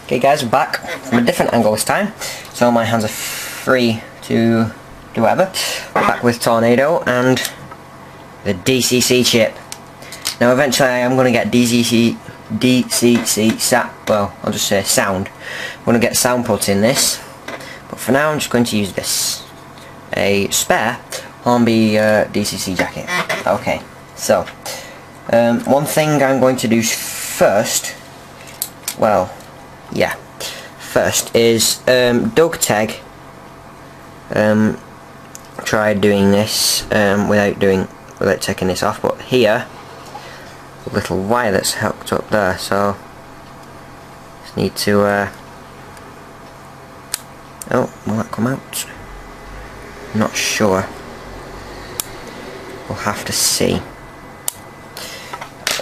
Okay guys, we're back from a different angle this time, so my hands are free to do whatever. We're back with Tornado and the DCC chip. Now eventually I am going to get DCC well, I'll just say sound. I'm going to get sound put in this, but for now I'm just going to use this. A spare Hornby DCC jacket. Okay, so one thing I'm going to do first, first is Doug Tegg tried doing this without taking this off, but here a little wire that's hooked up there, so just need to oh, will that come out? Not sure, we'll have to see.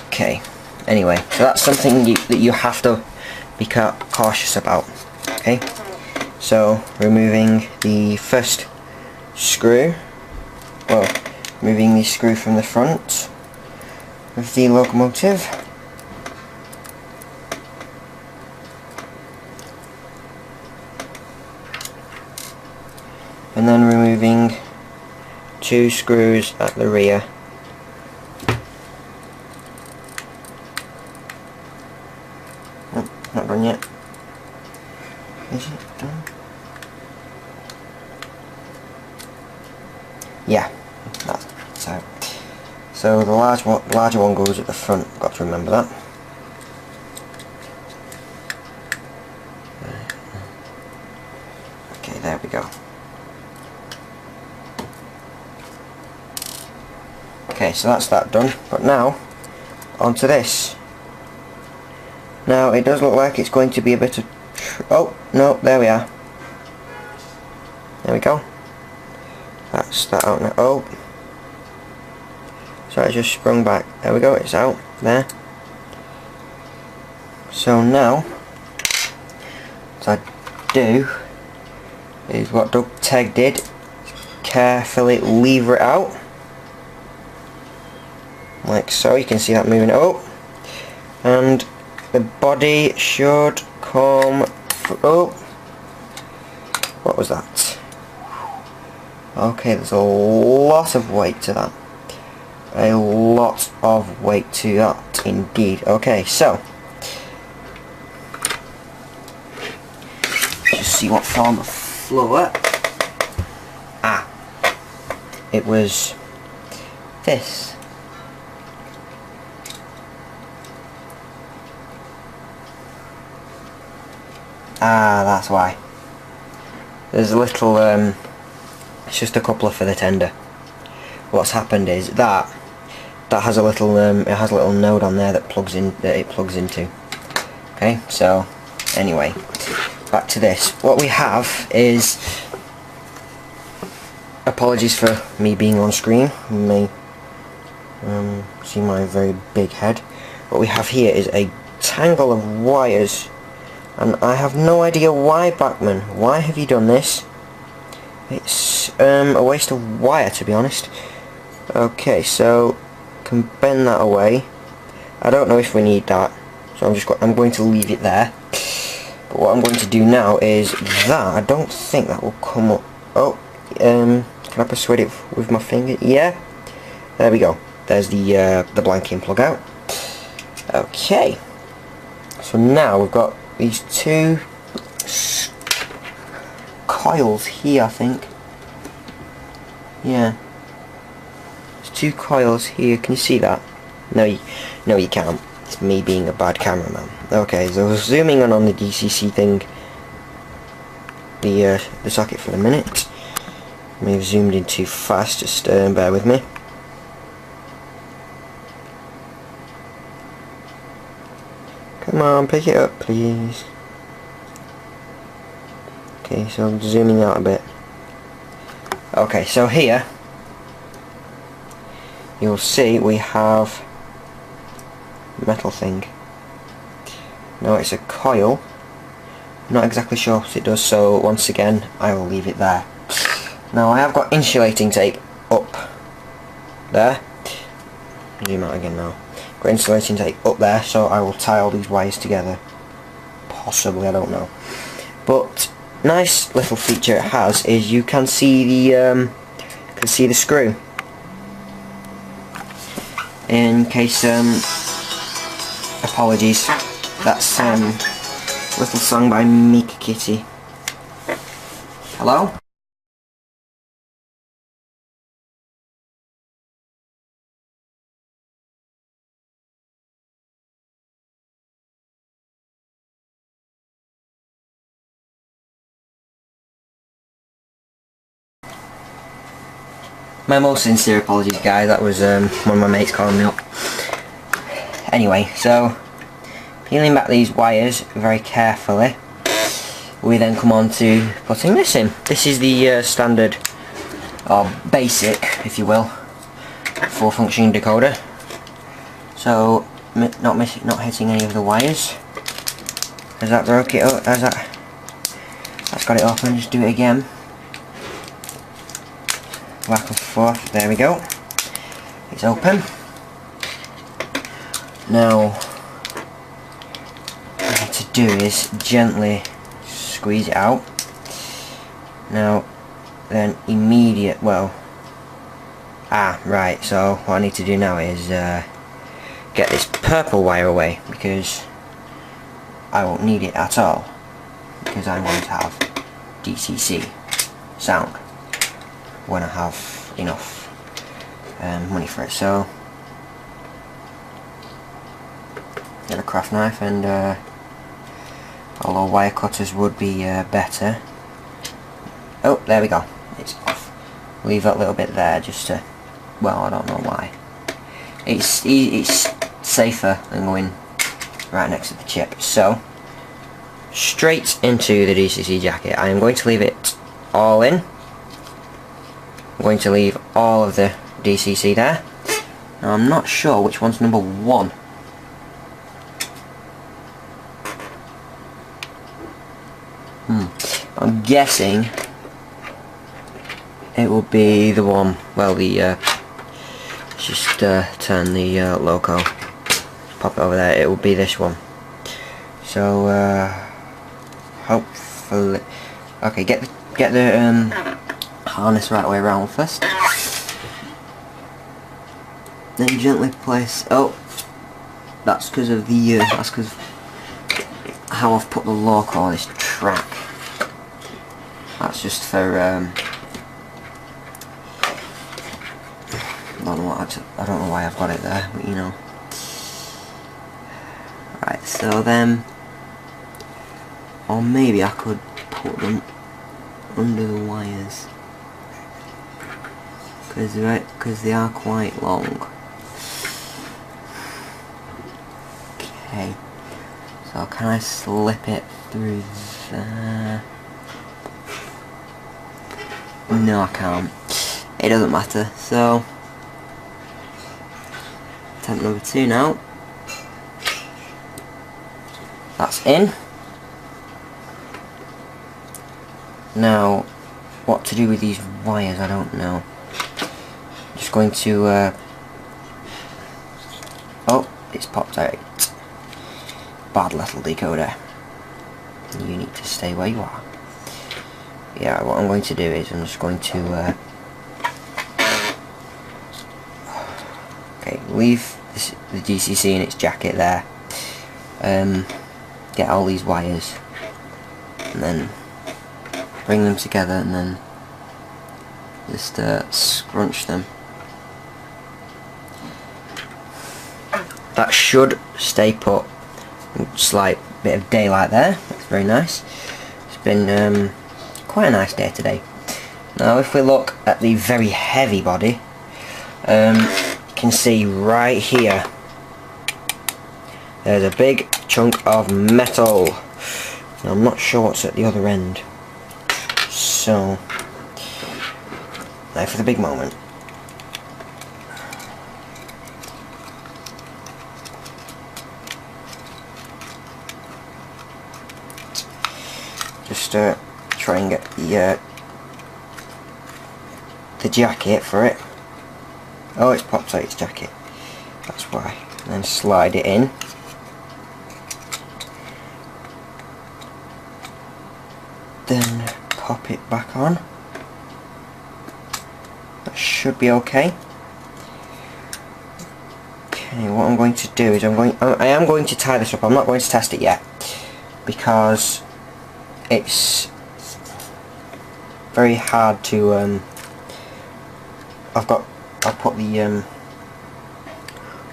Okay, anyway, so that's something that you have to be cautious about. Okay, so removing the first screw, removing the screw from the front of the locomotive, and then removing 2 screws at the rear. Oh, not done yet. Is it done? Yeah, that's out. So the larger one goes at the front, got to remember that. Okay, there we go. Okay, so that's that done, but now onto this. Now it does look like it's going to be a bit of oh no, there we are. There we go. That's that out now. Oh, so I just sprung back. There we go, it's out there. So now what I do is what Doug Tegg did, carefully lever it out like so. You can see that moving up, and the body should come oh, what was that? Okay, there's a lot of weight to that. A lot of weight to that indeed. Okay, so just see what form of floor. Ah, it was this. Ah, that's why. There's a little it's just a coupler for the tender. What's happened is that has a little it has a little node on there that it plugs into. Okay, so anyway, back to this. What we have is, apologies for me being on screen, you may see my very big head. What we have here is a tangle of wires, and I have no idea why, Bachmann. Why have you done this? It's a waste of wire, to be honest. Okay, so can bend that away. I don't know if we need that, so I'm going to leave it there. But what I'm going to do now is that I don't think that will come up. Oh, can I persuade it with my finger? Yeah, there we go. There's the blanking plug out. Okay, so now we've got these 2 coils here, I think. Yeah, there's 2 coils here. Can you see that? No, you can't. It's me being a bad cameraman. Okay, so zooming in on the DCC thing, the socket for a minute. I may have zoomed in too fast. Just bear with me. Come on, pick it up, please. Okay, so I'm zooming out a bit. Okay, so here you'll see we have a metal thing. Now it's a coil. Not exactly sure what it does, so once again I will leave it there. Now I have got insulating tape up there. Zoom out again now. Got insulating tape up there, so I will tie all these wires together possibly, I don't know. But nice little feature it has is you can see the screw. In case apologies, that's little song by Mika Kitty. Hello? My most sincere apologies, guys. That was one of my mates calling me up. Anyway, so peeling back these wires very carefully, we then come on to putting this in. This is the standard, or basic, if you will, 4-function decoder. So not hitting any of the wires. Has that broke it up? That's got it open. Just do it again. Back and forth, there we go. It's open. Now, what I need to do is gently squeeze it out. Now, then right, so what I need to do now is get this purple wire away, because I won't need it at all, because I'm going to have DCC sound when I have enough money for it. So get a craft knife, and although wire cutters would be better. Oh, there we go, it's off. Leave that little bit there just to, well, I don't know why. It's safer than going right next to the chip. So straight into the DCC jacket. I am going to leave it all in. I'm going to leave all of the DCC there. Now I'm not sure which one's number 1. I'm guessing it will be the one, well, let's just turn the logo, pop it over there, it will be this one. So hopefully, okay, get the harness right way around first, then gently place, oh, that's because of the how I've put the logo on this track. That's just for I don't know why I've got it there, but you know. Right, so then, or maybe I could put them under the wires, because they are quite long. Okay, so can I slip it through there? No, I can't. It doesn't matter. So attempt number 2 now. That's in. Now, what to do with these wires, I don't know. Just going to oh, it's popped out. Bad little decoder. You need to stay where you are. Yeah, what I'm going to do is I'm just going to okay, leave the DCC in its jacket there, get all these wires, and then bring them together, and then just scrunch them. That should stay put. Slight bit of daylight there, that's very nice. It's been quite a nice day today. Now if we look at the very heavy body, you can see right here there's a big chunk of metal. Now, I'm not sure what's at the other end, so now for the big moment. Just try and get the jacket for it. Oh, it's popped out its jacket. That's why. And then slide it in. then pop it back on. That should be okay. Okay, what I'm going to do is I am going to tie this up. I'm not going to test it yet because it's very hard to I'll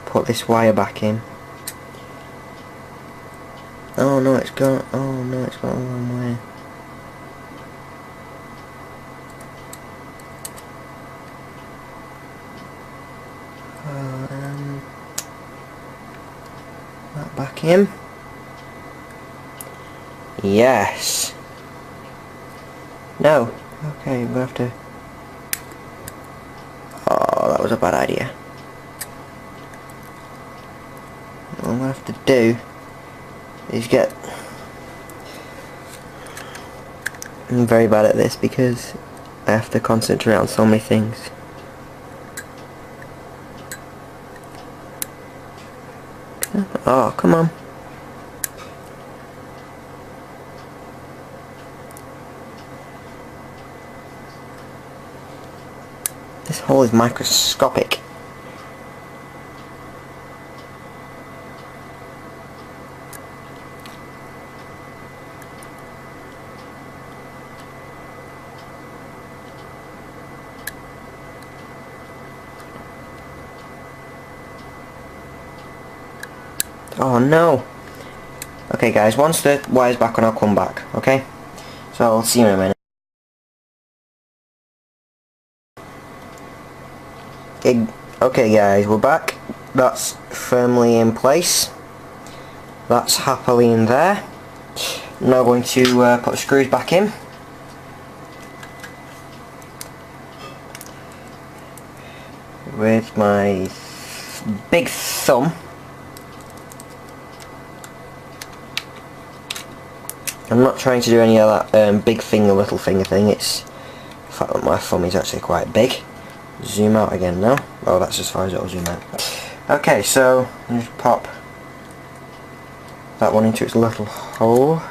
put this wire back in. Oh no, it's gone. Oh no, it's gone the wrong way. That back in. Yes. No. Okay, I'm gonna have to. Oh, that was a bad idea. What I'm gonna have to do is get. I'm very bad at this because I have to concentrate on so many things. Oh, come on. This hole is microscopic. Oh no. Okay guys, once the wire's back on I'll come back, okay? So I'll see you in a minute. Okay guys, we're back. That's firmly in place. That's happily in there. Now going to put the screws back in. With my big thumb. I'm not trying to do any of that big finger, little finger thing. It's the fact that my thumb is actually quite big. Zoom out again now. Oh, that's as far as it'll zoom out. Okay, so just pop that one into its little hole.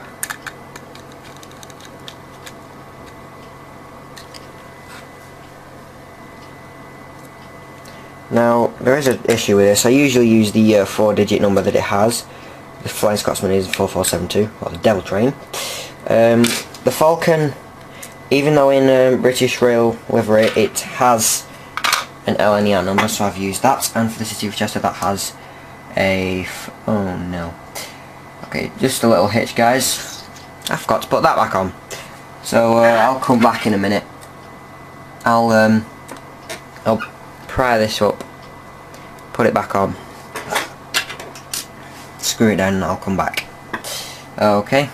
Now, there is an issue with this. I usually use the 4-digit number that it has. The Flying Scotsman is 4472, or the Devil Train. The Falcon, even though in British Rail livery it has an LNER number, so I've used that, and for the City of Chester that has a... oh no. Okay, just a little hitch guys. I forgot to put that back on. So I'll come back in a minute. I'll pry this up, put it back on, screw it down and I'll come back. Okay.